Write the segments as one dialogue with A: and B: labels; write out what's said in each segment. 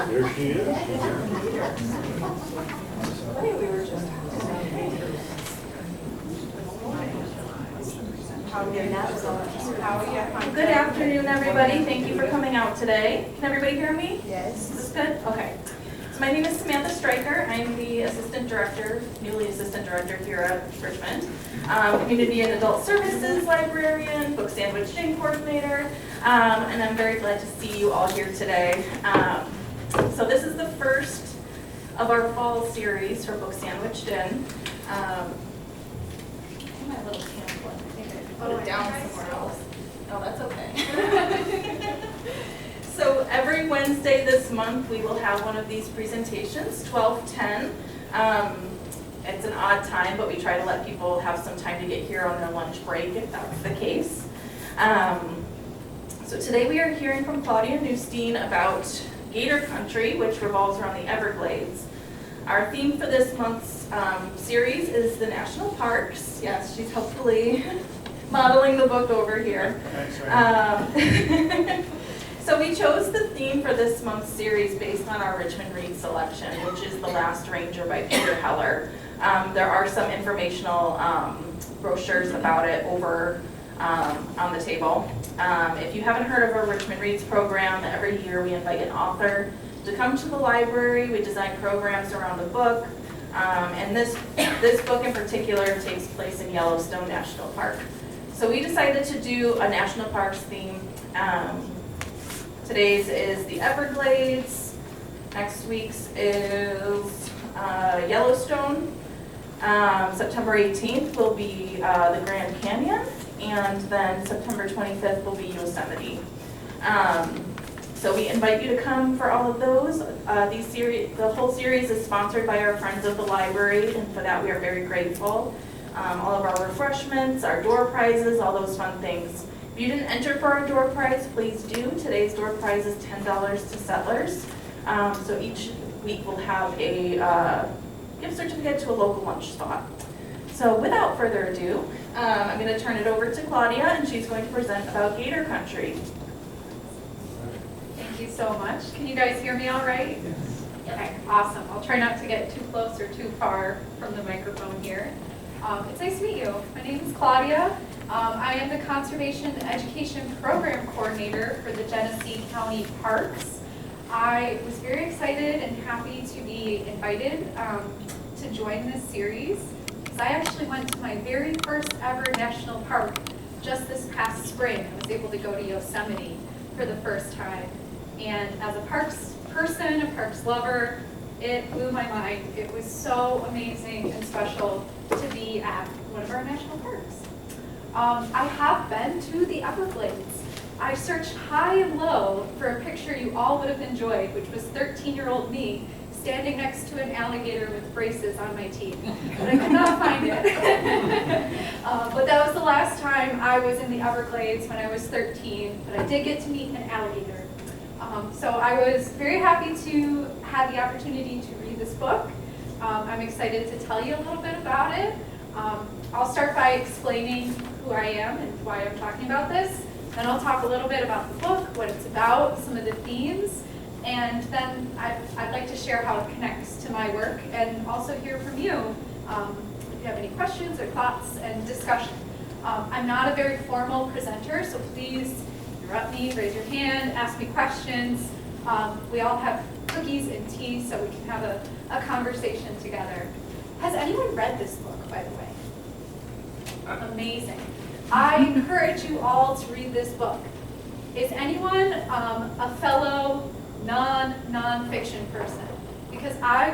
A: There she is.
B: Good afternoon, everybody. Thank you for coming out today. Can everybody hear me?
C: Yes.
B: Is this good? Okay. So my name is Samantha Stryker. I'm the assistant director, newly assistant director here at Richmond. Community and Adult Services librarian, book sandwich coordinator, and I'm very glad to see you all here today. So this is the first of our fall series for Book Sandwiched In. My little pamphlet, I think I put it down somewhere else. No, that's okay. So every Wednesday this month, we will have one of these presentations, 12:10. It's an odd time, but we try to let people have some time to get here on their lunch break, if that's the case. So today we are hearing from Claudia Nusstein about Gator Country, which revolves around the Everglades. Our theme for this month's series is the national parks. Yes, she's helpfully modeling the book over here. So we chose the theme for this month's series based on our Richmond Read selection, which is The Last Ranger by Peter Heller. There are some informational brochures about it over on the table. If you haven't heard of our Richmond Reads program, every year we invite an author to come to the library. We design programs around the book, and this book in particular takes place in Yellowstone National Park. So we decided to do a national parks theme. Today's is the Everglades. Next week's is Yellowstone. September 18th will be the Grand Canyon, and then September 25th will be Yosemite. So we invite you to come for all of those. The whole series is sponsored by our friends of the library, and for that we are very grateful. All of our refreshments, our door prizes, all those fun things. If you didn't enter for our door prize, please do. Today's door prize is $10 to Settlers. So each week we'll have a gift certificate to a local lunch spot. So without further ado, I'm going to turn it over to Claudia, and she's going to present about Gator Country.
D: Thank you so much. Can you guys hear me all right? Yes. Okay, awesome. I'll try not to get too close or too far from the microphone here. It's nice to meet you. My name is Claudia. I am the Conservation Education Program Coordinator for the Genesee County Parks. I was very excited and happy to be invited to join this series, because I actually went to my very first ever national park just this past spring. I was able to go to Yosemite for the first time. And as a parks person, a parks lover, it blew my mind. It was so amazing and special to be at one of our national parks. I have been to the Everglades. I searched high and low for a picture you all would have enjoyed, which was 13-year-old me standing next to an alligator with braces on my teeth, but I could not find it. But that was the last time I was in the Everglades, when I was 13, but I did get to meet an alligator. So I was very happy to have the opportunity to read this book. I'm excited to tell you a little bit about it. I'll start by explaining who I am and why I'm talking about this. Then I'll talk a little bit about the book, what it's about, some of the themes, and then I'd like to share how it connects to my work, and also hear from you if you have any questions or thoughts and discussion. I'm not a very formal presenter, so please interrupt me, raise your hand, ask me questions. We all have cookies and tea, so we can have a conversation together. Has anyone read this book, by the way? Amazing. I encourage you all to read this book. Is anyone a fellow non-fiction person? Because I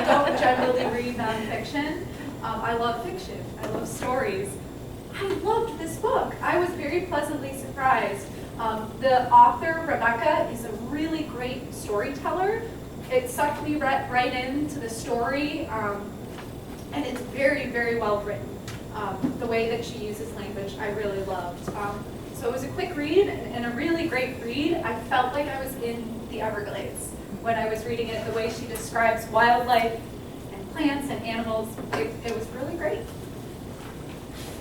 D: don't generally read nonfiction. I love fiction. I love stories. I loved this book. I was very pleasantly surprised. The author, Rebecca, is a really great storyteller. It sucked me right into the story, and it's very, very well written. The way that she uses language, I really loved. So it was a quick read and a really great read. I felt like I was in the Everglades when I was reading it. The way she describes wildlife and plants and animals, it was really great.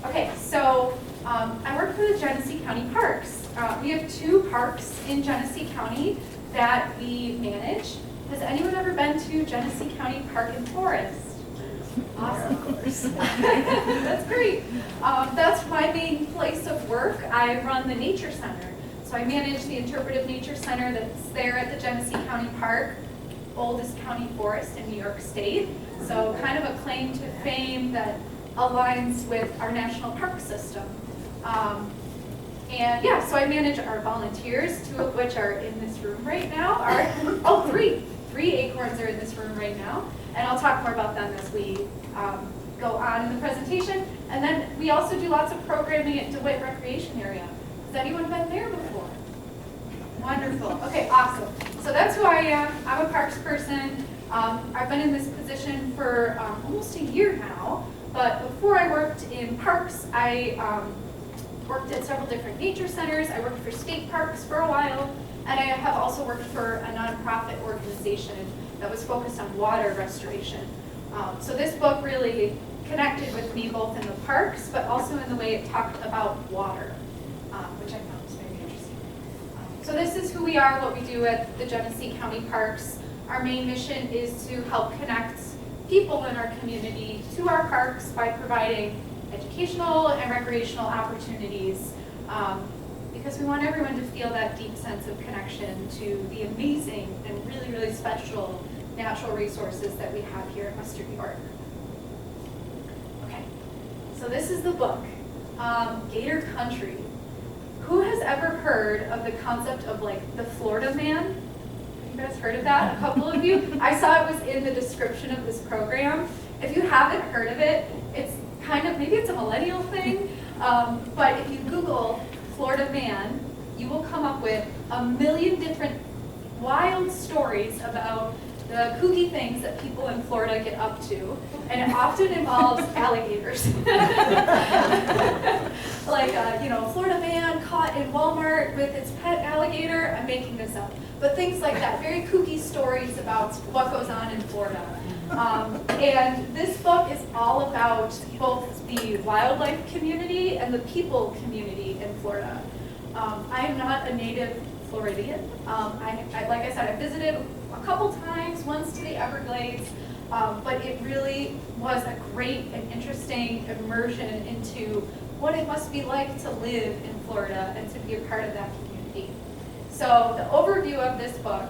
D: Okay, so I work for the Genesee County Parks. We have 2 parks in Genesee County. that we manage. Has anyone ever been to Genesee County Park and Forest? Awesome.
A: Of course.
D: That's great. That's my main place of work. I run the Nature Center. So I manage the Interpretive Nature Center that's there at the Genesee County Park, oldest county forest in New York State. So kind of a claim to fame that aligns with our national park system. And yeah, so I manage our volunteers, 2 of which are in this room right now. Three acorns are in this room right now. And I'll talk more about them as we go on in the presentation. And then we also do lots of programming at DeWitt Recreation Area. Has anyone been there before? Wonderful. Okay, awesome. So that's who I am. I'm a parks person. I've been in this position for almost a year now. But before I worked in parks, I worked at several different nature centers. I worked for state parks for a while. And I have also worked for a nonprofit organization that was focused on water restoration. So this book really connected with me both in the parks, but also in the way it talked about water, which I found was very interesting. So this is who we are, what we do at the Genesee County Parks. Our main mission is to help connect people in our community to our parks by providing educational and recreational opportunities, because we want everyone to feel that deep sense of connection to the amazing and really, really special natural resources that we have here in Western New York. Okay, so this is the book, Gator Country. Who has ever heard of the concept of like the Florida man? You guys heard of that? A couple of you? I saw it was in the description of this program. If you haven't heard of it, it's kind of, maybe it's a millennial thing, but if you Google Florida man, you will come up with a million different wild stories about the kooky things that people in Florida get up to, and it often involves alligators. Like, Florida man caught in Walmart with its pet alligator. I'm making this up. But things like that, very kooky stories about what goes on in Florida. And this book is all about both the wildlife community and the people community in Florida. I am not a native Floridian. Like I said, I visited a couple times, once to the Everglades, but it really was a great and interesting immersion into what it must be like to live in Florida and to be a part of that community. So the overview of this book,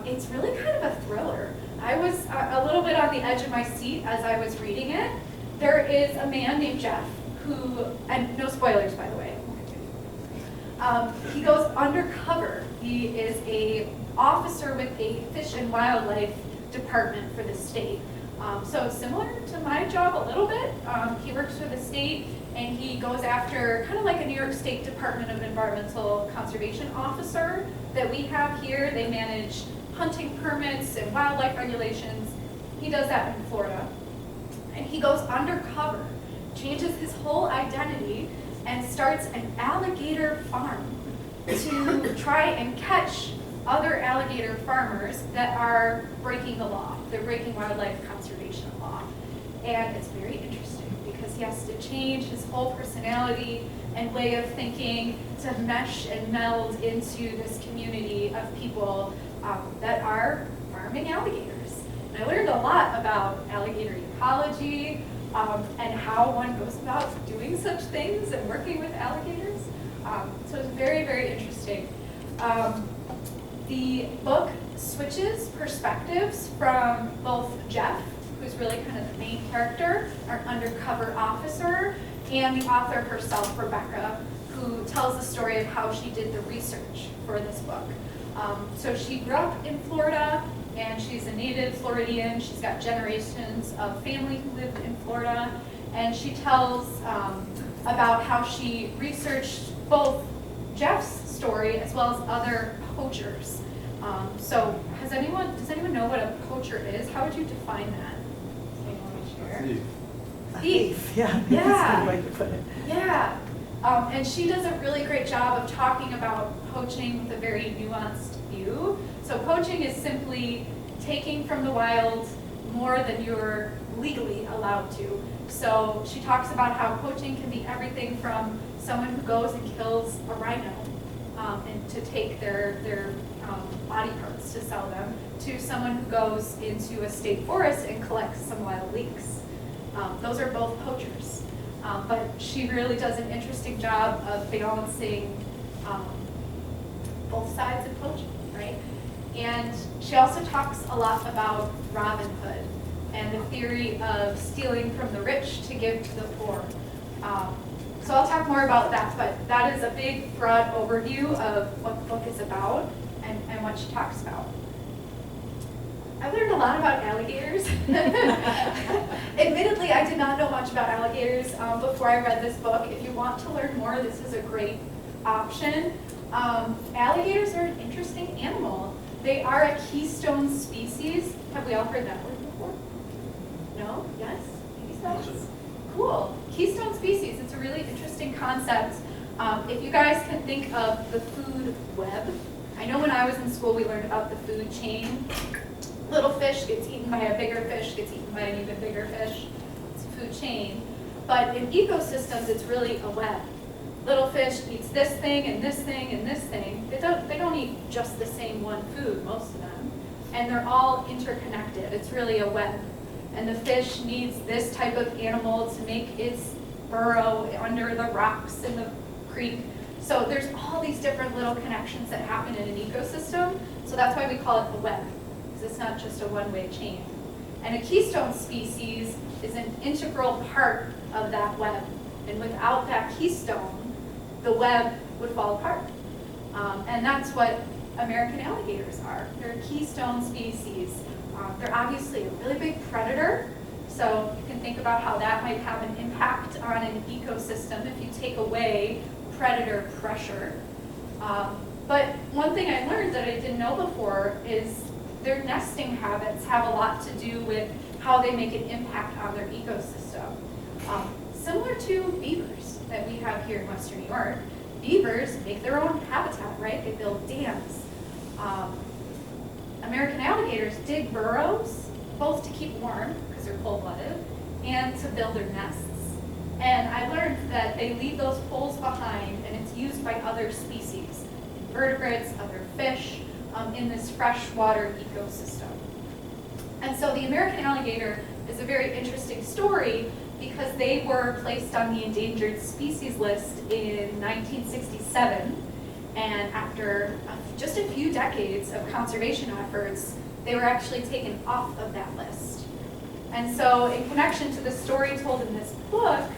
D: it's really kind of a thriller. I was a little bit on the edge of my seat as I was reading it. There is a man named Jeff who, and no spoilers by the way, he goes undercover. He is a officer with a fish and wildlife department for the state. So similar to my job a little bit. He works for the state and he goes after kind of like a New York State Department of Environmental Conservation officer that we have here. They manage hunting permits and wildlife regulations. He does that in Florida. And he goes undercover, changes his whole identity, and starts an alligator farm to try and catch other alligator farmers that are breaking the law. They're breaking wildlife conservation law. And it's very interesting because he has to change his whole personality and way of thinking to mesh and meld into this community of people that are farming alligators. And I learned a lot about alligator ecology and how one goes about doing such things and working with alligators. So it's very, very interesting. The book switches perspectives from both Jeff, who's really kind of the main character, our undercover officer, and the author herself, Rebecca, who tells the story of how she did the research for this book. So she grew up in Florida, and she's a native Floridian. She's got generations of family who live in Florida, and she tells about how she researched both Jeff's story as well as other poachers. So does anyone know what a poacher is? How would you define that? Anyone want to share? Thief.
A: Yeah.
D: Yeah.
A: That's a good way to put it.
D: Yeah. And she does a really great job of talking about poaching with a very nuanced view. So poaching is simply taking from the wild more than you're legally allowed to. So she talks about how poaching can be everything from someone who goes and kills a rhino and to take their sell them to someone who goes into a state forest and collects some wild leeks. Those are both poachers. But she really does an interesting job of balancing both sides of poaching, right? And she also talks a lot about Robin Hood and the theory of stealing from the rich to give to the poor. So I'll talk more about that, but that is a big, broad overview of what the book is about and what she talks about. I learned a lot about alligators. Admittedly, I did not know much about alligators before I read this book. If you want to learn more, this is a great option. Alligators are an interesting animal. They are a keystone species. Have we all heard that word before? No? Yes? Maybe so? Cool. Keystone species. It's a really interesting concept. If you guys can think of the food web, I know when I was in school we learned about the food chain. Little fish gets eaten by a bigger fish, gets eaten by an even bigger fish. It's a food chain. But in ecosystems, it's really a web. Little fish eats this thing and this thing and this thing. They don't eat just the same one food, most of them. And they're all interconnected. It's really a web. And the fish needs this type of animal to make its burrow under the rocks in the creek. So there's all these different little connections that happen in an ecosystem. So that's why we call it the web, because it's not just a one-way chain. And a keystone species is an integral part of that web. And without that keystone, the web would fall apart. And that's what American alligators are. They're a keystone species. They're obviously a really big predator. So you can think about how that might have an impact on an ecosystem if you take away predator pressure. But one thing I learned that I didn't know before is their nesting habits have a lot to do with how they make an impact on their ecosystem. Similar to beavers that we have here in Western New York. Beavers make their own habitat, right? They build dams. American alligators dig burrows, both to keep warm, because they're cold-blooded, and to build their nests. And I learned that they leave those holes behind, and it's used by other species, invertebrates, other fish, in this freshwater ecosystem. And so the American alligator is a very interesting story because they were placed on the endangered species list in 1967. And after just a few decades of conservation efforts, they were actually taken off of that list. And so in connection to the story told in this book,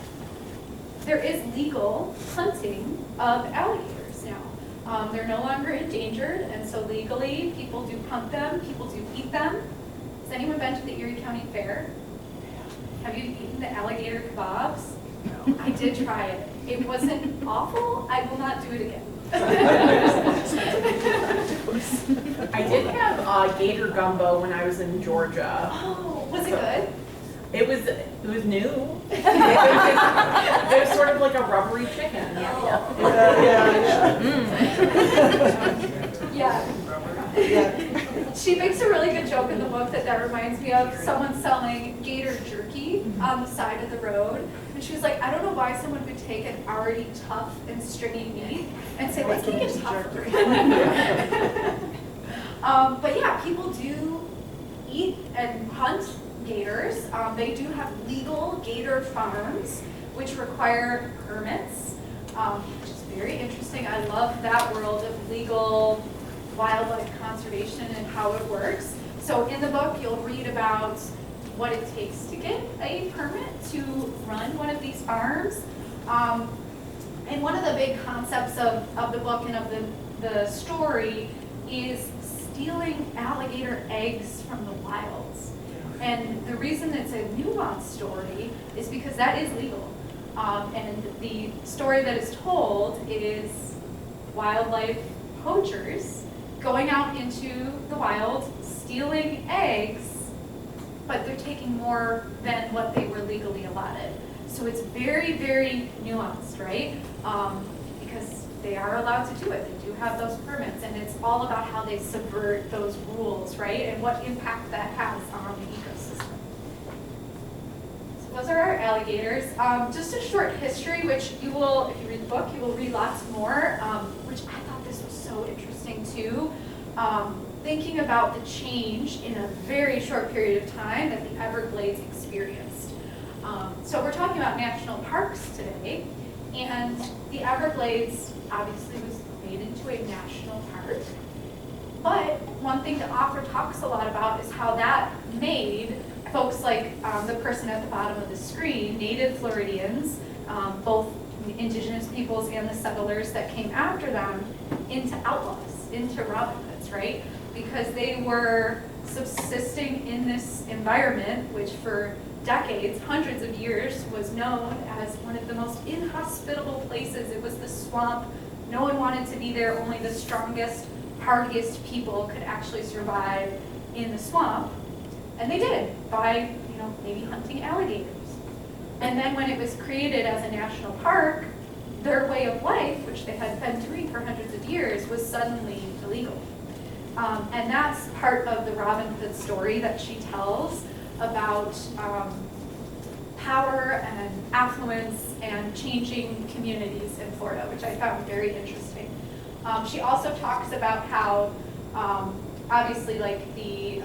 D: there is legal hunting of alligators now. They're no longer endangered, and so legally people do hunt them, people do eat them. Has anyone been to the Erie County Fair? Have you eaten the alligator kebabs? No. I did try it. It wasn't awful. I will not do it again.
A: I did have Gator gumbo when I was in Georgia.
D: Oh, was it good?
A: It was new. It was sort of like a rubbery chicken.
D: Yeah. She makes a really good joke in the book that reminds me of someone selling gator jerky on the side of the road. And she was like, I don't know why someone would take an already tough and stringy meat and say, let's make it tougher. But yeah, people do eat and hunt gators. They do have legal gator farms, which require permits, which is very interesting. I love that world of legal wildlife conservation and how it works. So in the book, you'll read about what it takes to get a permit to run one of these farms. And one of the big concepts of the book and of the story is stealing alligator eggs from the wilds. And the reason it's a nuanced story is because that is legal. And the story that is told is wildlife poachers going out into the wild, stealing eggs, but they're taking more than what they were legally allotted. So it's very, very nuanced, right? Because they are allowed to do it. They do have those permits, and it's all about how they subvert those rules, right? And what impact that has on the ecosystem. So those are our alligators. Just a short history, which you will, if you read the book, you will read lots more, which I thought this was so interesting too. thinking about the change in a very short period of time that the Everglades experienced. So we're talking about national parks today, and the Everglades obviously was made into a national park. But one thing the author talks a lot about is how that made folks like the person at the bottom of the screen, native Floridians, both indigenous peoples and the settlers that came after them, into outlaws, into Robin Hoods, right? Because they were subsisting in this environment, which for decades, hundreds of years, was known as one of the most inhospitable places. It was the swamp. No one wanted to be there. Only the strongest, hardiest people could actually survive in the swamp. And they did, by, maybe hunting alligators. And then when it was created as a national park, their way of life, which they had been doing for hundreds of years, was suddenly illegal. And that's part of the Robin Hood story that she tells about power and affluence and changing communities in Florida, which I found very interesting. She also talks about how, obviously, like the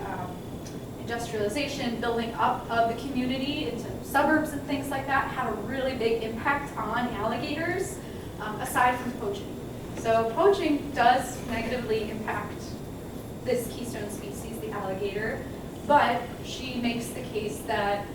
D: industrialization, building up of the community into suburbs and things like that had a really big impact on alligators, aside from poaching. So poaching does negatively impact this keystone species, the alligator, but she makes the case that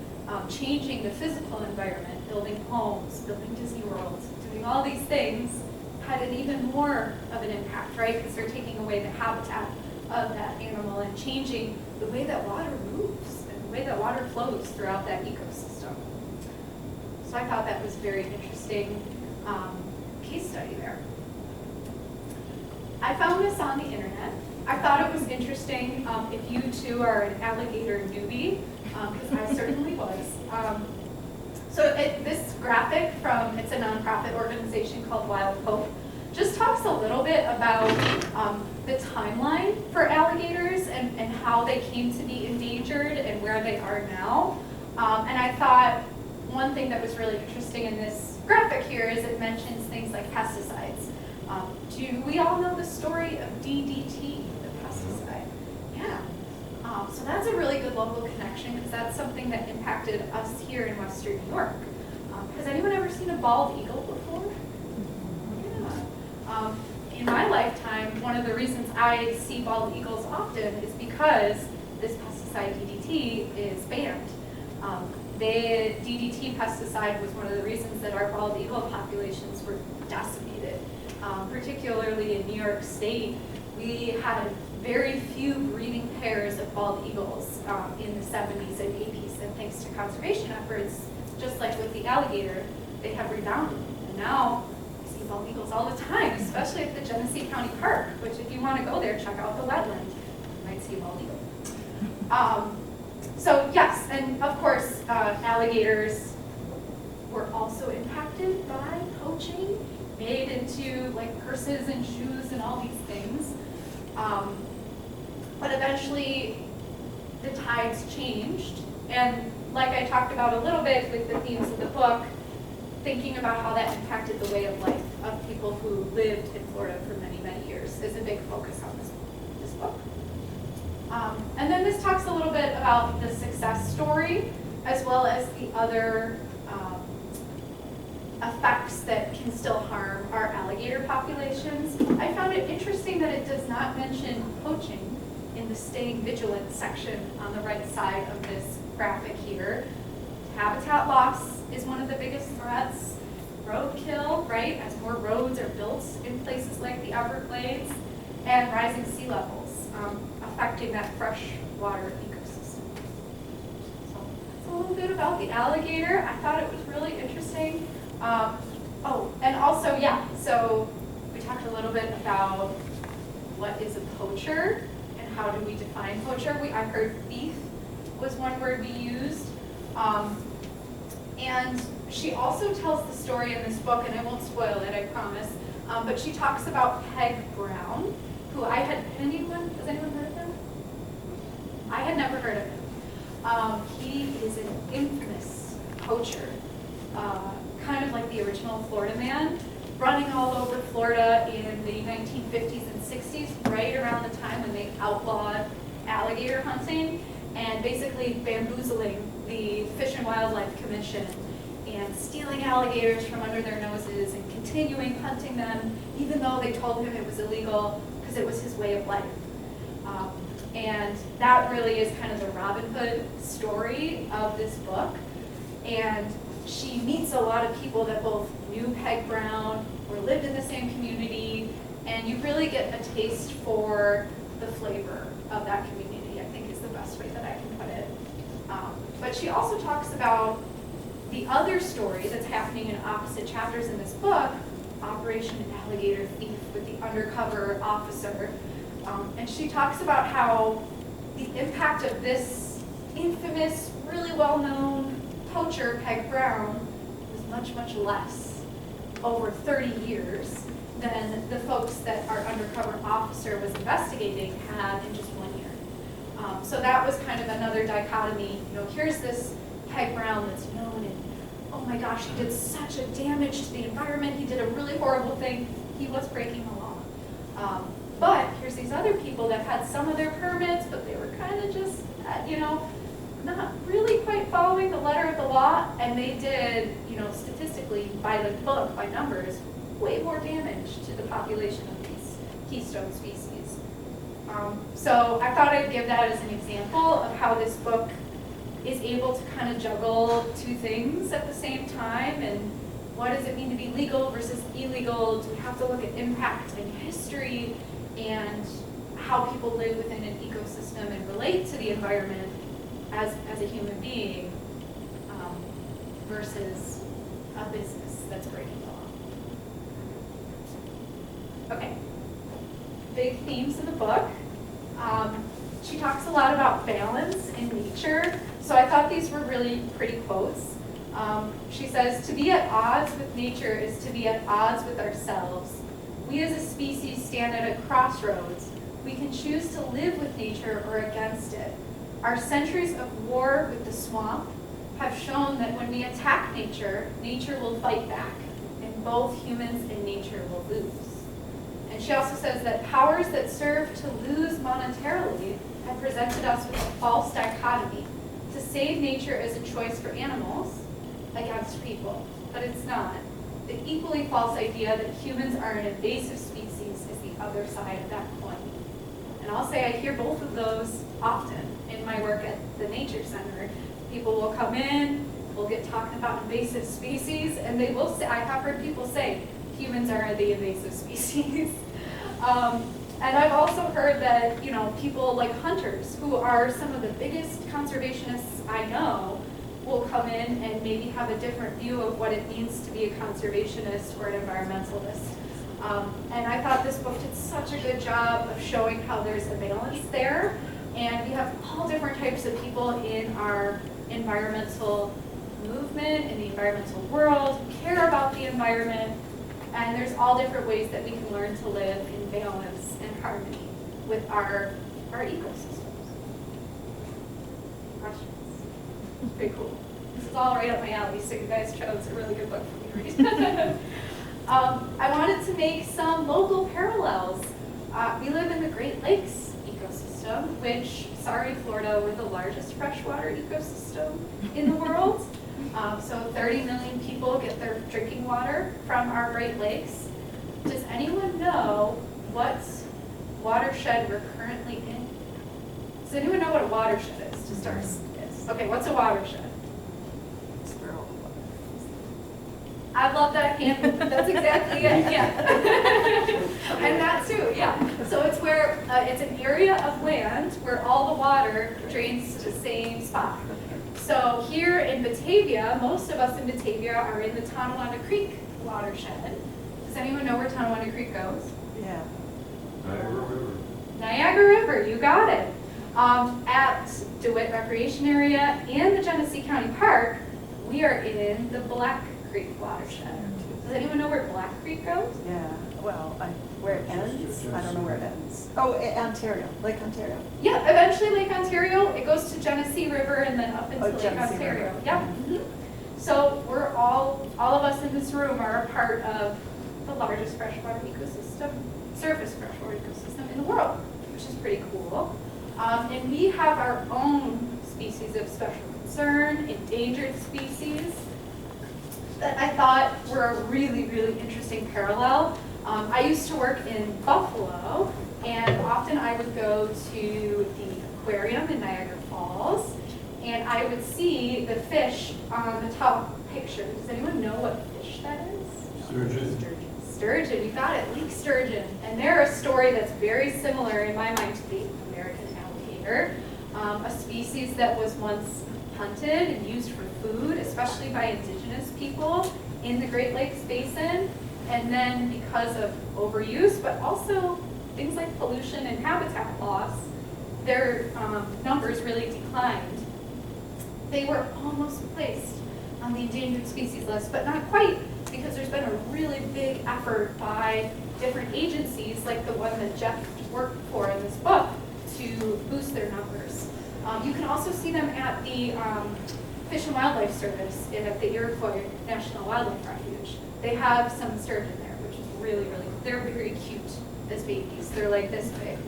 D: changing the physical environment, building homes, building Disney worlds, doing all these things, had an even more of an impact, right? Because they're taking away the habitat of that animal and changing the way that water moves and the way that water flows throughout that ecosystem. So I thought that was a very interesting case study there. I found this on the internet. I thought it was interesting if you two are an alligator newbie, because I certainly was. This graphic it's a nonprofit organization called Wild Hope, just talks a little bit about the timeline for alligators and how they came to be endangered and where they are now. And I thought one thing that was really interesting in this graphic here is it mentions things like pesticides. Do we all know the story of DDT, the pesticide? Yeah. So that's a really good local connection because that's something that impacted us here in Western New York. Has anyone ever seen a bald eagle before? Yeah. In my lifetime, one of the reasons I see bald eagles often is because this pesticide DDT is banned. The DDT pesticide was one of the reasons that our bald eagle populations were decimated. Particularly in New York State, we had very few breeding pairs of bald eagles in the 70s and 80s, and thanks to conservation efforts, just like with the alligator, they have rebounded. And now I see bald eagles all the time, especially at the Genesee County Park, which if you want to go there, check out the wetland. You might see a bald eagle. So yes, and of course, alligators were also impacted by poaching, made into like purses and shoes and all these things. But eventually the tides changed. And like I talked about a little bit with the themes of the book, thinking about how that impacted the way of life of people who lived in Florida for many, many years is a big focus on this book. And then this talks a little bit about the success story as well as the other effects that can still harm our alligator populations. I found it interesting that it does not mention poaching in the staying vigilant section on the right side of this graphic here. Habitat loss is one of the biggest threats. Roadkill, right, as more roads are built in places like the Everglades, and rising sea levels affecting that freshwater ecosystem. So that's a little bit about the alligator. I thought it was really interesting. And also, so we talked a little bit about what is a poacher and how do we define poacher. I heard thief was one word we used. And she also tells the story in this book, and I won't spoil it, I promise, but she talks about Peg Brown, who has anyone heard of him? I had never heard of him. He is an infamous poacher. Kind of like the original Florida Man, running all over Florida in the 1950s and 60s, right around the time when alligator hunting and basically bamboozling the Fish and Wildlife Commission and stealing alligators from under their noses and continuing hunting them even though they told him it was illegal because it was his way of life. And that really is kind of the Robin Hood story of this book. And she meets a lot of people that both knew Peg Brown or lived in the same community, and you really get a taste for the flavor of that community, I think is the best way that I can put it. But she also talks about the other story that's happening in opposite chapters in this book, Operation Alligator Thief with the undercover officer. And she talks about how the impact of this infamous, really well-known poacher, Peg Brown, was much, much less over 30 years than the folks that our undercover officer was investigating had in just 1 year. So that was kind of another dichotomy. You know, here's this Peg Brown that's known and, oh my gosh, he did such a damage to the environment. He did a really horrible thing. He was breaking the law. But here's these other people that had some of their permits, but they were kind of just, not really quite following the letter of the law, and they did, statistically, by the book, by numbers, way more damage to the population of these keystone species. So I thought I'd give that as an example of how this book is able to kind of juggle two things at the same time, and what does it mean to be legal versus illegal? Do we have to look at impact and history and how people live within an ecosystem and relate to the environment as a human being versus a business that's breaking the law. Okay, big themes in the book. She talks a lot about balance in nature, so I thought these were really pretty quotes. She says, "To be at odds with nature is to be at odds with ourselves. We as a species stand at a crossroads. We can choose to live with nature or against it. Our centuries of war with the swamp have shown that when we attack nature, nature will fight back, and both humans and nature will lose." And she also says that powers that serve to lose monetarily have presented us with a false dichotomy. To save nature is a choice for animals against people, but it's not. The equally false idea that humans are an invasive species is the other side of that coin. And I'll say I hear both of those often in my work at the Nature Center. People will come in, we'll get talking about invasive species, and they will say, I have heard people say, humans are the invasive species. And I've also heard that, people like hunters, who are some of the biggest conservationists I know, will come in and maybe have a different view of what it means to be a conservationist or an environmentalist. And I thought this book did such a good job of showing how there's a balance there. And we have all different types of people in our environmental movement, in the environmental world, who care about the environment. And there's all different ways that we can learn to live in balance and harmony with our ecosystems. Questions? Pretty cool. This is all right up my alley, so you guys chose a really good book for me to read. I wanted to make some local parallels. We live in the Great Lakes ecosystem, which, sorry Florida, we're the largest freshwater ecosystem in the world. So 30 million people get their drinking water from our Great Lakes. Does anyone know what watershed we're currently in? Does anyone know what a watershed is to start? Yes. Okay, what's a watershed? I love that hand. That's exactly it. Yeah. And that too, yeah. So it's where it's an area of land where all the water drains to the same spot. So here in Batavia, most of us in Batavia are in the Tonawanda Creek watershed. Does anyone know where Tonawanda Creek goes?
C: Yeah.
E: Niagara River.
D: Niagara River, you got it. At DeWitt Recreation Area and the Genesee County Park, we are in the Black Creek watershed. Does anyone know where Black Creek goes?
C: Yeah. Well, where it ends, I don't know where it ends. Oh, Ontario, Lake Ontario.
D: Yeah, eventually Lake Ontario. It goes to Genesee River and then up into Lake
C: Genesee
D: Ontario.
C: River.
D: Yeah. Mm-hmm. So we're all of us in this room are a part of the largest freshwater ecosystem, surface freshwater ecosystem in the world, which is pretty cool. And we have our own species of special concern, endangered species, that I thought were a really, really interesting parallel. I used to work in Buffalo, and often I would go to the aquarium in Niagara Falls, and I would see the fish on the top picture. Does anyone know what fish that is?
E: Sturgeon.
D: Sturgeon, you got it, leek sturgeon. And they're a story that's very similar in my mind to the American alligator, a species that was once hunted and used for food, especially by indigenous people in the Great Lakes Basin. And then because of overuse, but also things like pollution and habitat loss, their numbers really declined. They were almost placed on the endangered species list, but not quite, because there's been a really big effort by different agencies, like the one that Jeff worked for in this book, to boost their numbers. You can also see them at the Fish and Wildlife Service at the Iroquois National Wildlife Refuge. They have some sturgeon there, which is really, really, they're very cute as babies. They're like this big.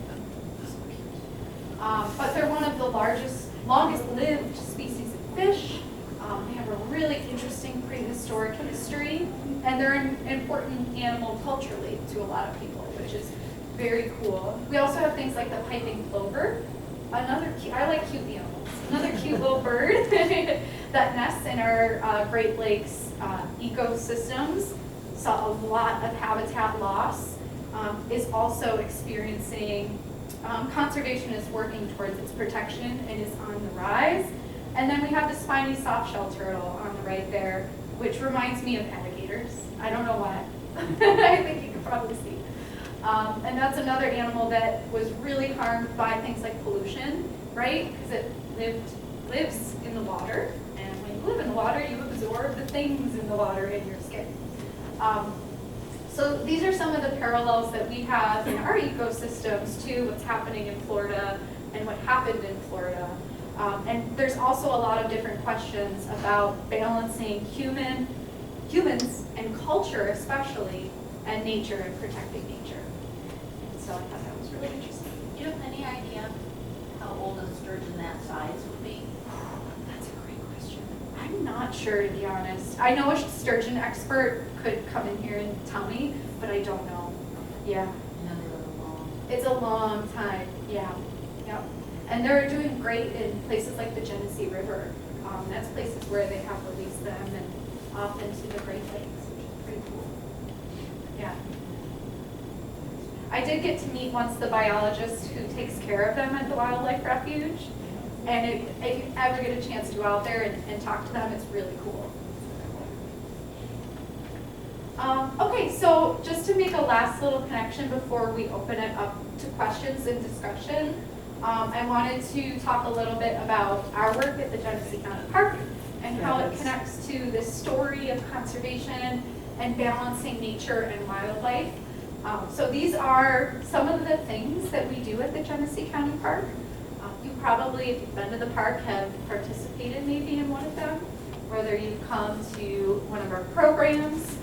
D: So cute. But they're one of the longest lived species of fish. They have a really interesting prehistoric history, and they're an important animal culturally to a lot of people, which is very cool. We also have things like the piping plover. I like cute animals. Another cute little bird that nests in our Great Lakes ecosystems, saw a lot of habitat loss, is also experiencing, conservation is working towards its protection and is on the rise. And then we have the spiny softshell turtle on the right there, which reminds me of alligators. I don't know why. I think you can probably see. And that's another animal that was really harmed by things like pollution, right? Because it lives in the water, and when you live in the water, you absorb the things in the water in your skin. So these are some of the parallels that we have in our ecosystems to what's happening in Florida and what happened in Florida. And there's also a lot of different questions about balancing humans and culture especially, and nature and protecting nature. And so I thought that was really interesting.
F: Do you have any idea how old a sturgeon that size would be?
D: That's a great question. I'm not sure, to be honest. I know a sturgeon expert could come in here and tell me, but I don't know. Yeah.
F: I know they live long.
D: It's a long time, yeah. Yep. And they're doing great in places like the Genesee River. That's places where they have released them, and off into the Great Lakes, which is pretty cool. Yeah. I did get to meet once the biologist who takes care of them at the wildlife refuge. And if you ever get a chance to go out there and talk to them, it's really cool. Okay, so just to make a last little connection before we open it up to questions and discussion, I wanted to talk a little bit about our work at the Genesee County Park and how it connects to this story of conservation and balancing nature and wildlife. So these are some of the things that we do at the Genesee County Park. You probably, if you've been to the park, have participated maybe in one of them, whether you've come to one of our programs,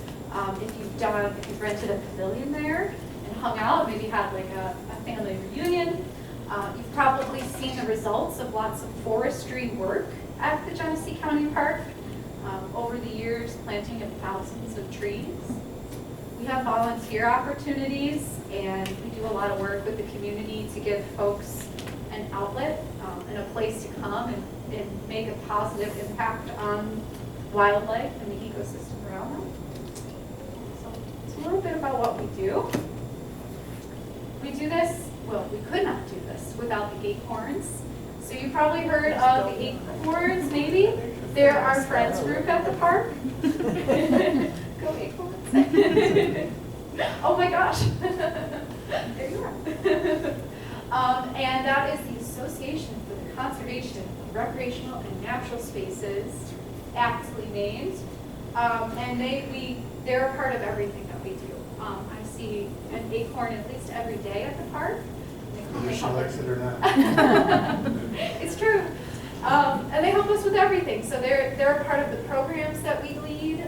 D: if you've rented a pavilion there and hung out, maybe had like a family reunion. You've probably seen the results of lots of forestry work at the Genesee County Park. Over the years, planting of thousands of trees. We have volunteer opportunities, and we do a lot of work with the community to give folks an outlet and a place to come and make a positive impact on wildlife and the ecosystem around them. So it's a little bit about what we do. We do this, well, we could not do this without the acorns. So you probably heard of the acorns, maybe? They're our friends group at the park. Go acorns. Oh my gosh. There you are. And that is the Association for the Conservation of Recreational and Natural Spaces, aptly named. And they're a part of everything that we do. I see an acorn at least every day at the park.
E: Whether she likes it or not.
D: It's true. And they help us with everything. So they're a part of the programs that we lead.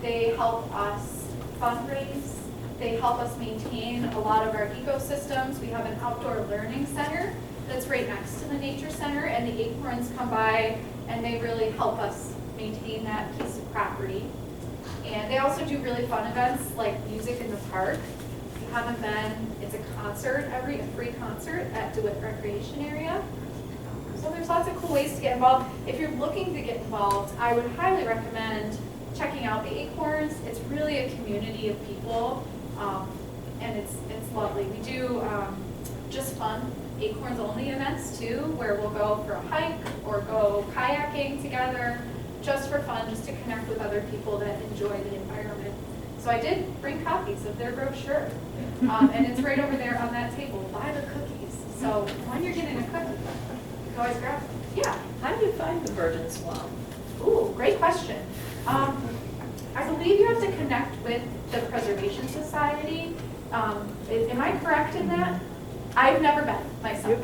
D: They help us fundraise. They help us maintain a lot of our ecosystems. We have an outdoor learning center that's right next to the nature center, and the acorns come by and they really help us maintain that piece of property. And they also do really fun events like music in the park. If you haven't been, it's a concert, a free concert at DeWitt Recreation Area. So there's lots of cool ways to get involved. If you're looking to get involved, I would highly recommend checking out the Acorns. It's really a community of people, and it's lovely. We do just fun Acorns only events too, where we'll go for a hike or go kayaking together, just for fun, just to connect with other people that enjoy the environment. So I did bring copies of their brochure, and it's right over there on that table. Buy the cookies. So when you're getting a cookie, you can always grab them. Yeah.
G: How do you find the Virgin Swamp?
D: Ooh, great question. I believe you have to connect with the Preservation Society. Am I correct in that? I've never been myself.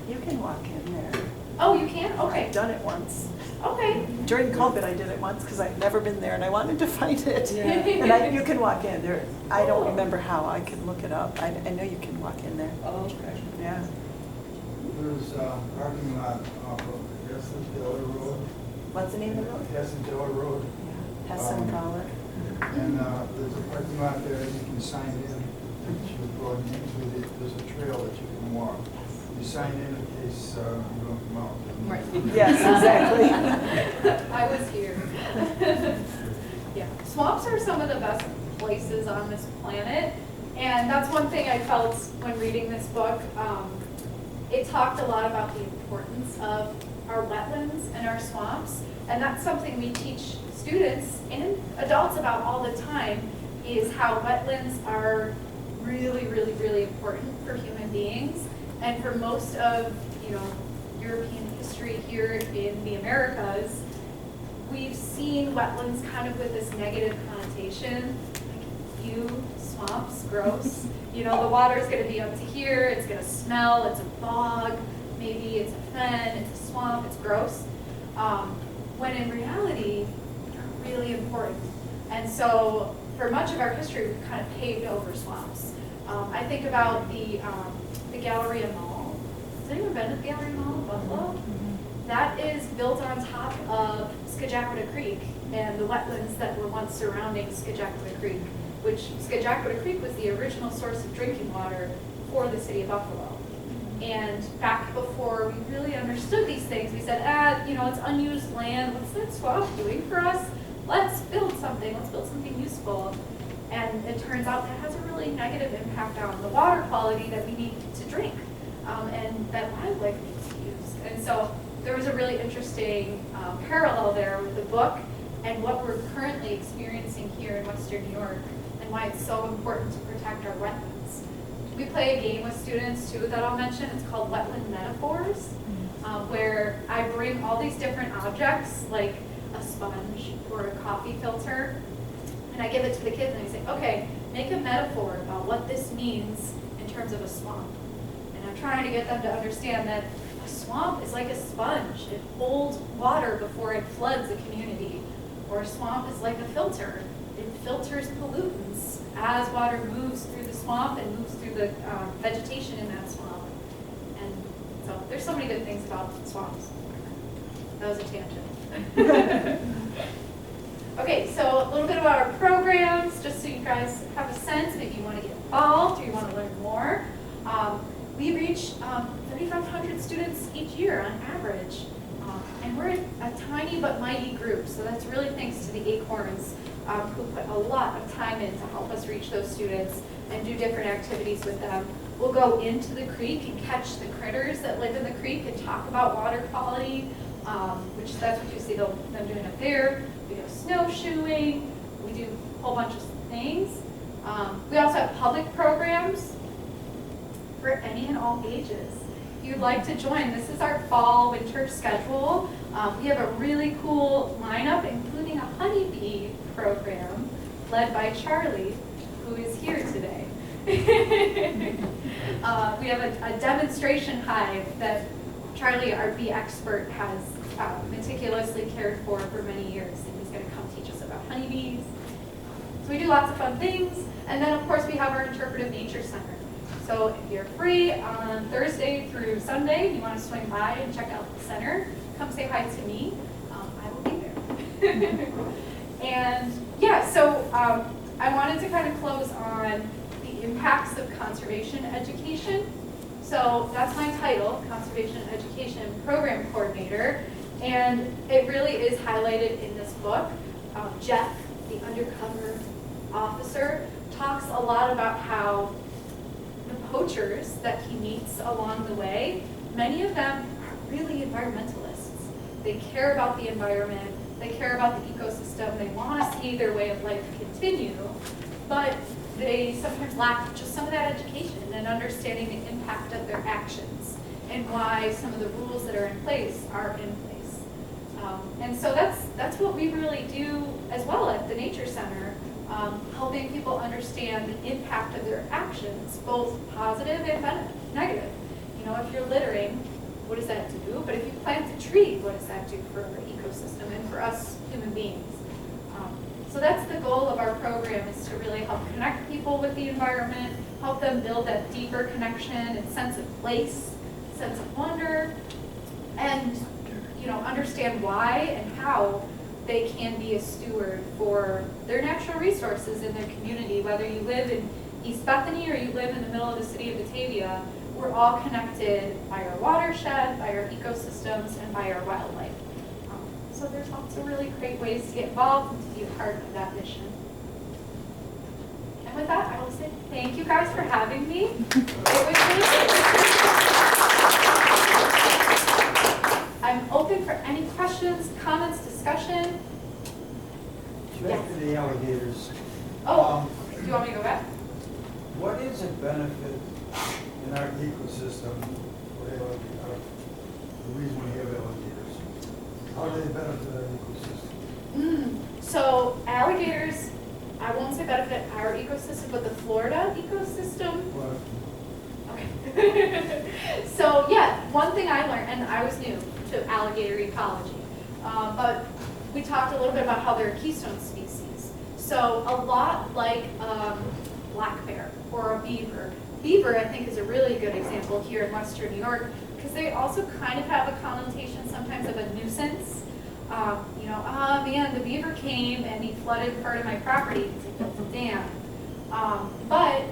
C: You can walk in there.
D: Oh, you can? Okay.
C: I've done it once.
D: Okay.
C: During COVID, I did it once because I'd never been there and I wanted to find it.
G: Yeah.
C: And you can walk in there. I don't remember how. I can look it up. I know you can walk in there.
G: Oh, okay.
C: Yeah.
E: There's a parking lot off of Hessen Taylor Road.
C: What's the name of the road?
E: Hessen Taylor Road.
C: Yeah. Hessen Collar.
E: And there's a parking lot there that you can sign in. That you go into there's a trail that you can walk. You sign in case you don't come out.
D: Right.
C: Yes, exactly.
D: I was here. Yeah. Swamps are some of the best places on this planet. And that's one thing I felt when reading this book. It talked a lot about the importance of our wetlands and our swamps. And that's something we teach students and adults about all the time, is how wetlands are really, really, really important for human beings. And for most of, European history here in the Americas, we've seen wetlands kind of with this negative connotation, like swamps, gross. The water's gonna be up to here, it's gonna smell, it's a bog, maybe it's a fen, it's a swamp, it's gross. When in reality, they're really important. And so for much of our history, we've kind of paved over swamps. I think about the Galleria Mall. Has anyone been to the Galleria Mall in Buffalo? That is built on top of Scajaquada Creek and the wetlands that were once surrounding Scajaquada Creek, which Scajaquada Creek was the original source of drinking water for the city of Buffalo. And back before we really understood these things, we said, it's unused land. What's that swamp doing for us? Let's build something. Let's build something useful. And it turns out that has a really negative impact on the water quality that we need to drink, and that wildlife needs to use. And so there was a really interesting parallel there with the book and what we're currently experiencing here in Western New York, and why it's so important to protect our wetlands. We play a game with students too that I'll mention. It's called Wetland Metaphors, where I bring all these different objects like a sponge or a coffee filter, and I give it to the kids and I say, okay, make a metaphor about what this means in terms of a swamp. And I'm trying to get them to understand that a swamp is like a sponge. It holds water before it floods a community. Or a swamp is like a filter. It filters pollutants as water moves through the swamp and moves through the vegetation in that swamp. And so there's so many good things about swamps. That was a tangent. Okay, so a little bit about our programs, just so you guys have a sense, maybe you want to get involved or you want to learn more. We reach 3,500 students each year on average, and we're a tiny but mighty group, so that's really thanks to the Acorns, who put a lot of time in to help us reach those students and do different activities with them. We'll go into the creek and catch the critters that live in the creek and talk about water quality, which that's what you see them doing up there. We go snowshoeing, we do a whole bunch of things. We also have public programs for any and all ages. If you'd like to join, this is our fall-winter schedule. We have a really cool lineup, including a honeybee program led by Charlie, who is here today. We have a demonstration hive that Charlie, our bee expert, has meticulously cared for many years, and he's going to come teach us about honeybees. So we do lots of fun things, and then of course we have our interpretive nature center. So if you're free on Thursday through Sunday, you want to swing by and check out the center, come say hi to me. I will be there. And yeah, so I wanted to kind of close on the impacts of conservation education. So that's my title, Conservation Education Program Coordinator. And it really is highlighted in this book. Jeff, the undercover officer, talks a lot about how the poachers that he meets along the way, many of them are really environmentalists. They care about the environment, they care about the ecosystem, they want to see their way of life continue, but they sometimes lack just some of that education and understanding the impact of their actions and why some of the rules that are in place are in place. And so that's what we really do as well at the Nature Center, helping people understand the impact of their actions, both positive and negative. You know, if you're littering, what does that do? But if you plant a tree, what does that do for our ecosystem and for us human beings? So that's the goal of our program, is to really help connect people with the environment, help them build that deeper connection and sense of place, sense of wonder, and understand why and how they can be a steward for their natural resources in their community. Whether you live in East Bethany or you live in the middle of the city of Batavia, we're all connected by our watershed, by our ecosystems, and by our wildlife. So there's lots of really great ways to get involved and to be a part of that mission. And with that, I will say thank you guys for having me. It was really I'm open for any questions, comments, discussion.
E: Back to the alligators.
D: Oh, do you want me to go back?
E: What is a benefit in our ecosystem for the reason we have alligators? How do they benefit our ecosystem?
D: So alligators, I won't say benefit our ecosystem, but the Florida ecosystem.
E: What?
D: Okay. So yeah, one thing I learned, and I was new to alligator ecology, but we talked a little bit about how they're a keystone species. So a lot like black bear or a beaver. Beaver, I think, is a really good example here in Western New York, because they also kind of have a connotation sometimes of a nuisance. Oh man, the beaver came and he flooded part of my property because he built a dam. But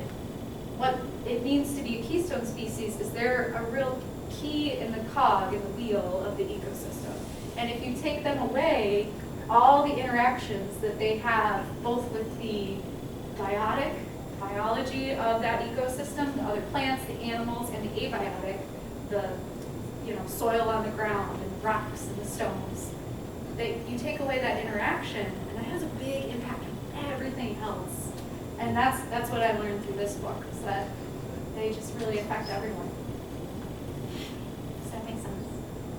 D: what it means to be a keystone species is they're a real key in the cog in the wheel of the ecosystem. And if you take them away, all the interactions that they have, both with the biotic biology of that ecosystem, the other plants, the animals, and the abiotic, the soil on the ground and the rocks and the stones, you take away that interaction, and that has a big impact on everything else. And that's what I learned through this book, is that they just really affect everyone. Does that make sense?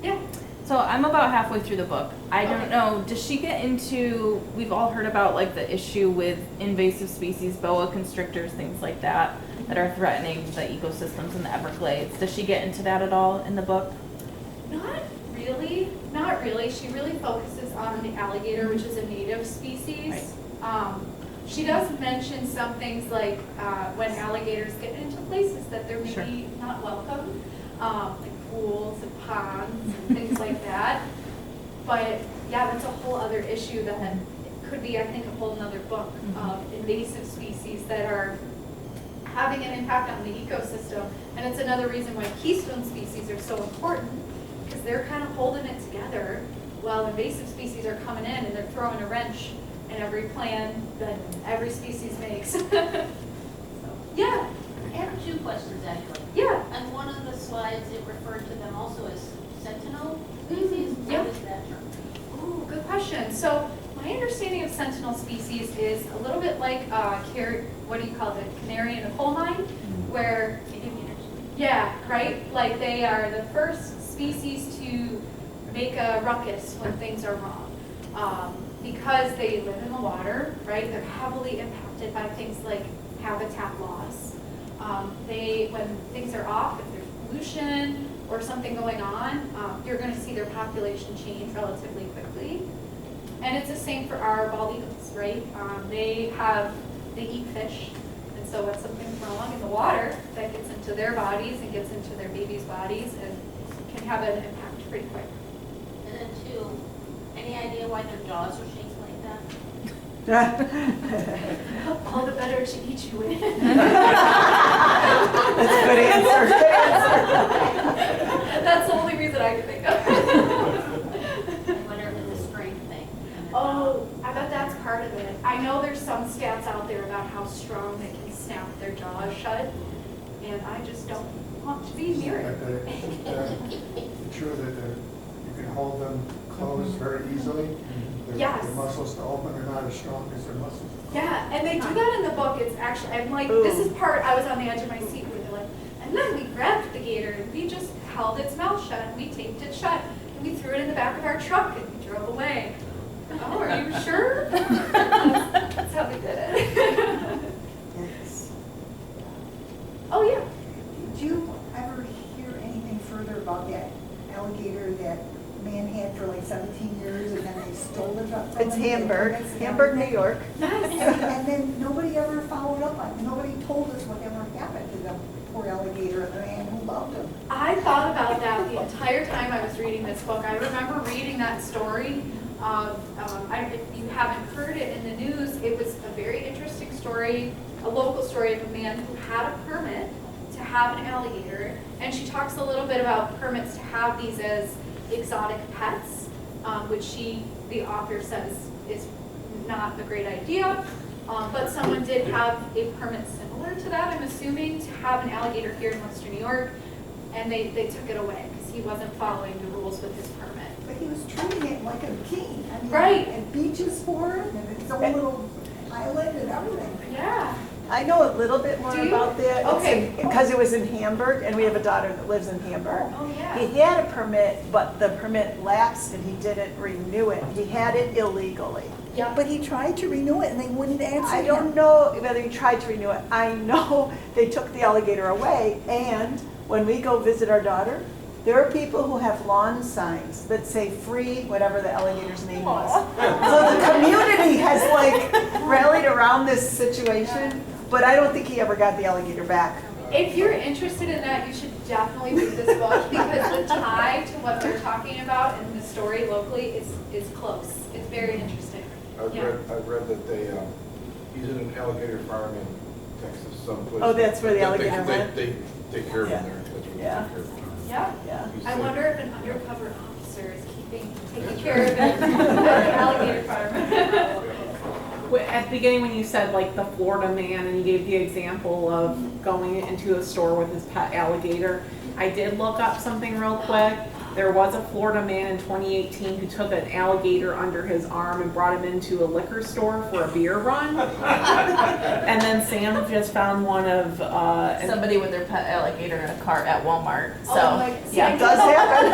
D: Yeah.
A: So I'm about halfway through the book. I don't know, does she get into, we've all heard about like the issue with invasive species, boa constrictors, things like that are threatening the ecosystems in the Everglades. Does she get into that at all in the book?
D: Not really. She really focuses on the alligator, which is a native species. Right. She does mention some things like when alligators get into places that they're maybe not welcome, like pools and ponds and things like that. But yeah, that's a whole other issue that could be, I think, a whole nother book of invasive species that are having an impact on the ecosystem. And it's another reason why keystone species are so important, because they're kind of holding it together while invasive species are coming in and they're throwing a wrench in every plan that every species makes. So, yeah.
F: I have two questions actually.
D: Yeah.
F: On one of the slides, it referred to them also as sentinel species.
D: Yep.
F: What is that term?
D: Ooh, good question. So my understanding of sentinel species is a little bit like what do you call it? Canary in a coal mine, where right? Like they are the first species to make a ruckus when things are wrong. Because they live in the water, right? They're heavily impacted by things like habitat loss. When things are off, if there's pollution or something going on, you're going to see their population change relatively quickly. And it's the same for our bald eagles, right? They eat fish, and So it's something wrong in the water that gets into their bodies and gets into their babies' bodies and can have an impact pretty quick.
F: And then two, any idea why their jaws are shaped like that?
D: All the better to eat you in.
C: That's a good answer, good answer.
D: That's the only reason I can think of.
F: I wonder if it's a strength thing.
D: Oh, I bet that's part of it. I know there's some stats out there about how strong they can snap their jaws shut, and I just don't want to be near it.
H: It's true that you can hold them closed very easily.
D: Yes.
H: The muscles to open are not as strong as their muscles.
D: Yeah, and they do that in the book. It's actually, I'm like, this is part, I was on the edge of my seat where they're like, and then we grabbed the gator and we just held its mouth shut and we taped it shut and we threw it in the back of our truck and we drove away. Oh, are you sure? That's how they did it.
C: Yes.
D: Oh, yeah.
C: Did you ever hear anything further about that alligator that man had for like 17 years and then they stole it from him?
I: It's Hamburg, Hamburg, New York.
C: And then nobody ever followed up on it. Nobody told us whatever happened to the poor alligator and the man who loved him.
D: I thought about that the entire time I was reading this book. I remember reading that story. If you haven't heard it in the news, it was a very interesting story, a local story of a man who had a permit to have an alligator. And she talks a little bit about permits to have these as exotic pets, which the author says is not a great idea. But someone did have a permit similar to that, I'm assuming, to have an alligator here in Western New York, and they took it away because he wasn't following the rules with his permit.
C: But he was treating it like a king. I mean,
D: Right.
C: And beaches for him and its own little island and everything.
D: Yeah.
I: I know a little bit more
D: Do you?
I: about that.
D: Okay.
I: Because it was in Hamburg, and we have a daughter that lives in Hamburg.
D: Oh, yeah.
I: He had a permit, but the permit lapsed and he didn't renew it. He had it illegally.
D: Yeah.
C: But he tried to renew it and they wouldn't answer
I: I
C: him.
I: don't know whether he tried to renew it. I know they took the alligator away, and when we go visit our daughter, there are people who have lawn signs that say free whatever the alligator's name was. So the community has like rallied around this situation, but I don't think he ever got the alligator back.
D: If you're interested in that, you should definitely read this book because the tie to what they're talking about in the story locally is close. It's very interesting.
J: I've read that he's in an alligator farm in Texas someplace.
I: Oh, that's where the
J: They-
I: alligator went?
J: They take care of
I: Yeah.
J: him there. That's where they
I: Yeah.
J: take care of him.
D: Yeah.
I: Yeah.
J: He's
D: I
J: safe.
D: wonder if an undercover officer is taking care of it at the alligator farm.
K: At the beginning when you said like the Florida man and you gave the example of going into a store with his pet alligator, I did look up something real quick. There was a Florida man in 2018 who took an alligator under his arm and brought him into a liquor store for a beer run. And then Sam just found one of
A: Somebody with their pet alligator in a cart at Walmart, so,
D: Oh my-
A: yeah.
I: It does happen.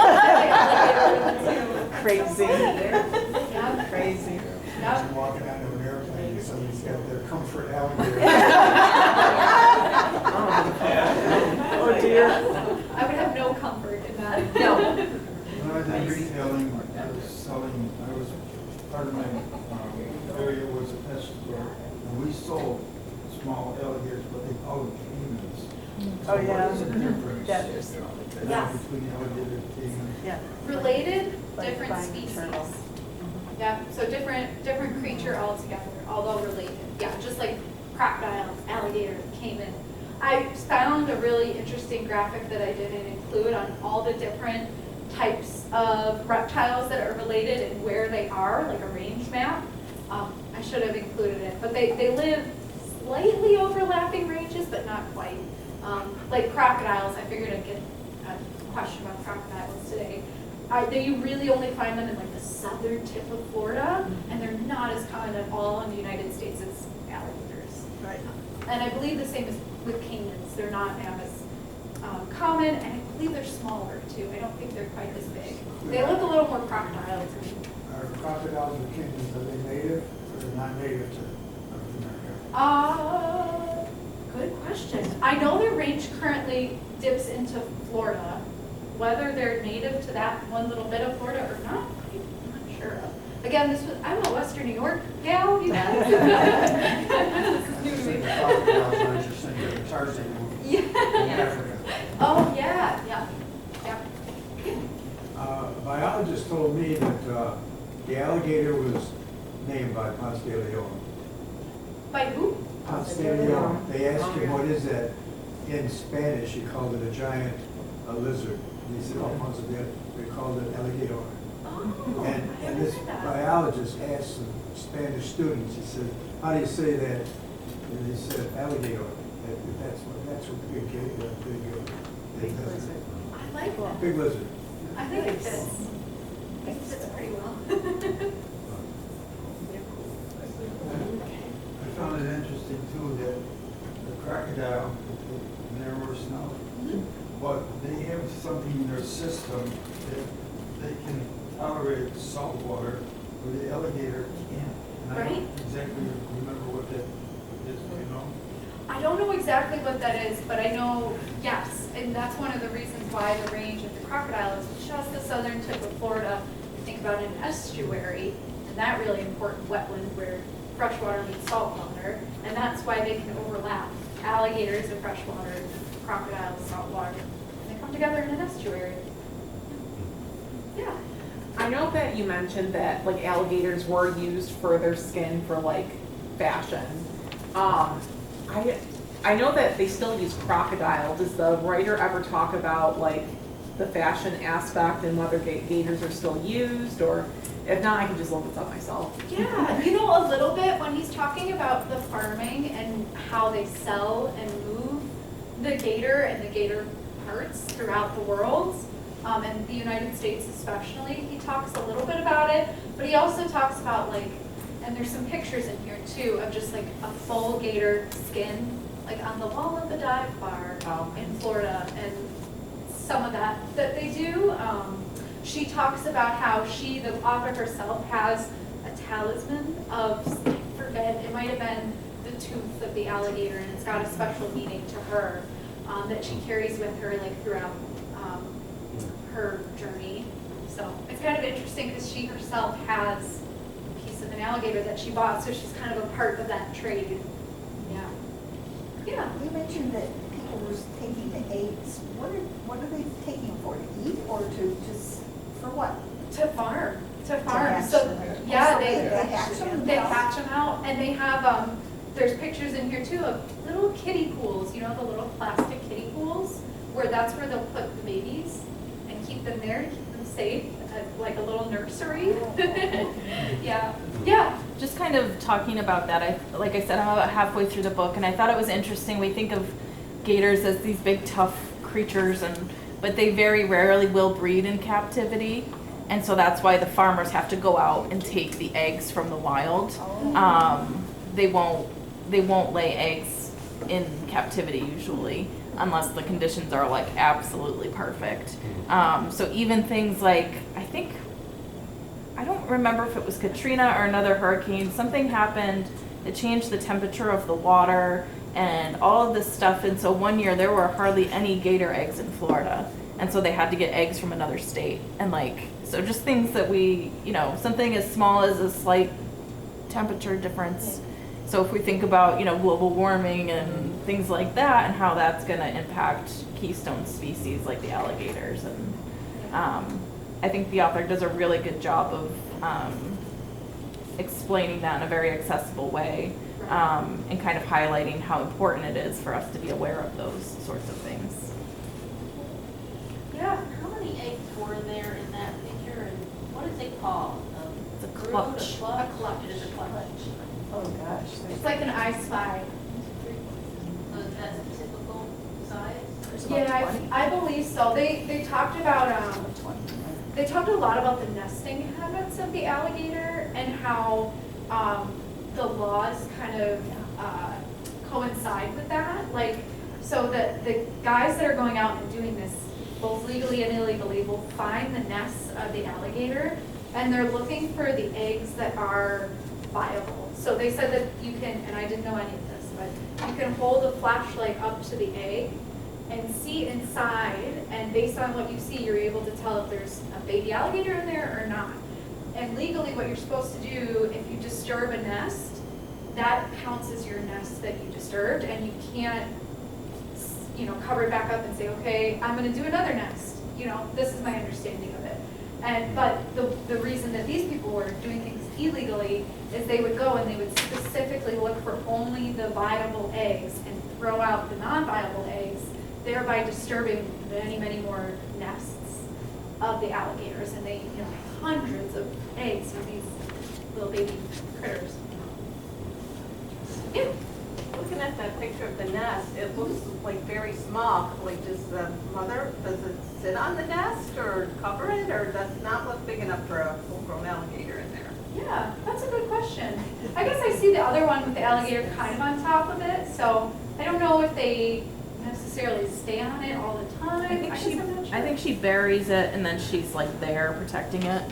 D: Yeah.
I: Crazy,
D: Yeah.
I: crazy.
H: Imagine walking onto an airplane and somebody's got their comfort alligator.
I: Oh dear.
D: I would have no comfort in that.
A: No.
E: When I was in retailing, I was part of my area was a pet store, and we sold small alligators, but they called them caimans.
I: Oh, yeah.
E: What is the difference
I: That is,
D: Yes.
E: between alligator and caiman?
I: yeah.
D: Related,
I: Like
D: different
I: fine
D: species.
I: turtle.
D: Yeah, so different creature altogether, although related. Yeah, just like crocodile, alligator, caiman. I found a really interesting graphic that I didn't include on all the different types of reptiles that are related and where they are, like a range map. I should have included it, but they live slightly overlapping ranges, but not quite. Like crocodiles, I figured I'd get a question about crocodiles today. You really only find them in like the southern tip of Florida, and they're not as common at all in the United States as alligators.
I: Right.
D: And I believe the same is with caimans. They're not as common, and I believe they're smaller too. I don't think they're quite as big. They look a little more crocodile to me.
H: Are crocodiles and caimans, are they native or not native to North America?
D: Good question. I know their range currently dips into Florida. Whether they're native to that one little bit of Florida or not, I'm not sure of. Again, I'm a Western New York gal, you guys. This is new to me.
H: Crocodiles aren't just
E: cars they move in
D: Yeah.
E: Africa.
D: Oh, yeah, yeah.
E: A biologist told me that the alligator was named by Ponce de Leon.
D: By who?
E: Ponce de Leon. They asked him, what is that? In Spanish, he called it a giant lizard. And he said, oh, Ponce de Leon, they called it alligator.
D: Oh,
E: And this biologist asked some Spanish students, he said, how do you say that? And they said alligator. That's what big lizard.
D: I like that.
E: Big lizard.
D: I think it fits. It fits pretty well.
E: I found it interesting too that the crocodile, the narrower snout, but they have something in their system that they can tolerate salt water where the alligator can't. And I don't exactly remember what that is, do you know?
D: I don't know exactly what that is, but I know, yes, and that's one of the reasons why the range of the crocodile is just the southern tip of Florida. You think about an estuary, and that really important wetland where freshwater meets saltwater, and that's why they can overlap. Alligators are freshwater, crocodiles saltwater. They come together in an estuary. Yeah.
K: I know that you mentioned that like alligators were used for their skin for like fashion. I know that they still use crocodile. Does the writer ever talk about like the fashion aspect and whether gators are still used, or if not, I can just look this up myself.
D: Yeah, you know, a little bit when he's talking about the farming and how they sell and move the gator and the gator parts throughout the world, and the United States especially, he talks a little bit about it, but he also talks about like, and there's some pictures in here too of just like a full gator skin, like on the wall of the dive bar in Florida, and some of that they do. She talks about how she, the author herself, has a talisman of, I forget, it might have been the tooth of the alligator, and it's got a special meaning to her that she carries with her like throughout her journey. So it's kind of interesting because she herself has a piece of an alligator that she bought, so she's kind of a part of that trade. Yeah. Yeah.
C: You mentioned that people were taking the eggs. What are they taking for? To eat or to just, for what?
D: To farm.
C: hatch
D: So
C: them.
D: yeah,
C: Also,
D: they
C: hatch them.
D: they hatch them out, and they have there's pictures in here too of little kiddie pools. You know, the little plastic kiddie pools where that's where they'll put the babies and keep them there to keep them safe, like a little nursery. Yeah. Yeah.
A: Just kind of talking about that, like I said, I'm about halfway through the book, and I thought it was interesting. We think of gators as these big, tough creatures, but they very rarely will breed in captivity, and so that's why the farmers have to go out and take the eggs from the wild. They won't lay eggs in captivity usually, unless the conditions are like absolutely perfect. So even things like, I don't remember if it was Katrina or another hurricane, something happened that changed the temperature of the water and all of this stuff. And so one year there were hardly any gator eggs in Florida. And so they had to get eggs from another state. And so just things that something as small as a slight temperature difference. So if we think about, global warming and things like that and how that's going to impact keystone species like the alligators. And I think the author does a really good job of explaining that in a very accessible way, and kind of highlighting how important it is for us to be aware of those sorts of things.
D: Yeah.
F: How many eggs were there in that picture, and what is it called?
A: It's a
F: brood,
A: clutch.
F: A
D: A clutch.
F: It is a clutch.
I: Oh, gosh.
D: It's like an I Spy.
F: So that's a typical size?
D: Yeah, I believe so. They talked about they talked a lot about the nesting habits of the alligator and how the laws kind of coincide with that. Like, so the guys that are going out and doing this, both legally and illegally, will find the nests of the alligator, and they're looking for the eggs that are viable. So they said that you can, and I didn't know any of this, but you can hold a flashlight up to the egg and see inside, and based on what you see, you're able to tell if there's a baby alligator in there or not. And legally, what you're supposed to do, if you disturb a nest, that counts as your nest that you disturbed, and you can't cover it back up and say, okay, I'm gonna do another nest. This is my understanding of it. But the reason that these people were doing things illegally is they would go and they would specifically look for only the viable eggs and throw out the non-viable eggs, thereby disturbing many, many more nests of the alligators. And they, hundreds of eggs of these little baby critters. Yeah.
G: Looking at that picture of the nest, it looks like very small. Like, does the mother, does it sit on the nest or cover it, or does it not look big enough for a full-grown alligator in there?
D: Yeah, that's a good question. I guess I see the other one with the alligator kind of on top of it, so I don't know if they necessarily stay on it all the time.
A: I think she buries it and then she's like there protecting it,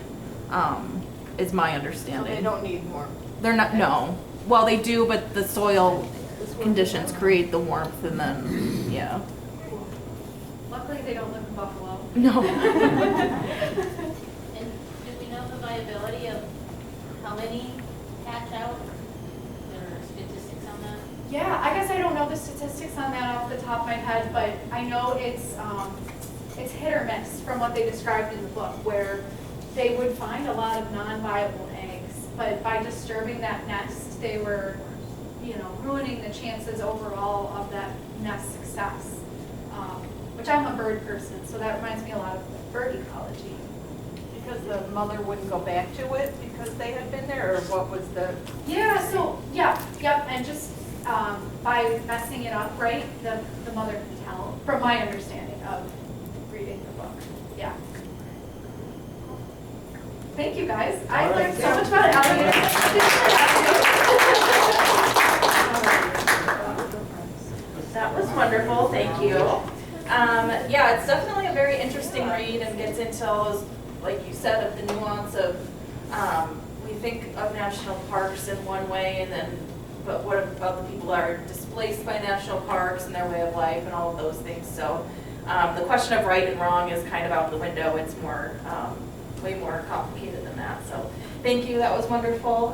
A: is my
G: So
A: understanding.
G: they don't need more.
A: They're not, no. Well, they do, but the soil conditions create the warmth and then, yeah.
D: Luckily, they don't live in Buffalo.
A: No.
F: And do we know the viability of how many hatch out? There are statistics on that?
D: Yeah, I guess I don't know the statistics on that off the top of my head, but I know it's hit or miss from what they described in the book, where they would find a lot of non-viable eggs, but by disturbing that nest, they were, ruining the chances overall of that nest success. Which I'm a bird person, so that reminds me a lot of bird ecology.
G: Because the mother wouldn't go back to it because they had been there, or what was the?
D: And just by messing it up, right, the mother can tell, from my understanding of reading the book. Yeah. Thank you, guys. I learned so much about alligators.
B: That was wonderful, thank you. Yeah, it's definitely a very interesting read and gets into all those, like you said, of the nuance of, we think of national parks in one way and then, but what about the people that are displaced by national parks and their way of life and all of those things. So the question of right and wrong is kind of out the window. It's more, way more complicated than that. So thank you, that was wonderful.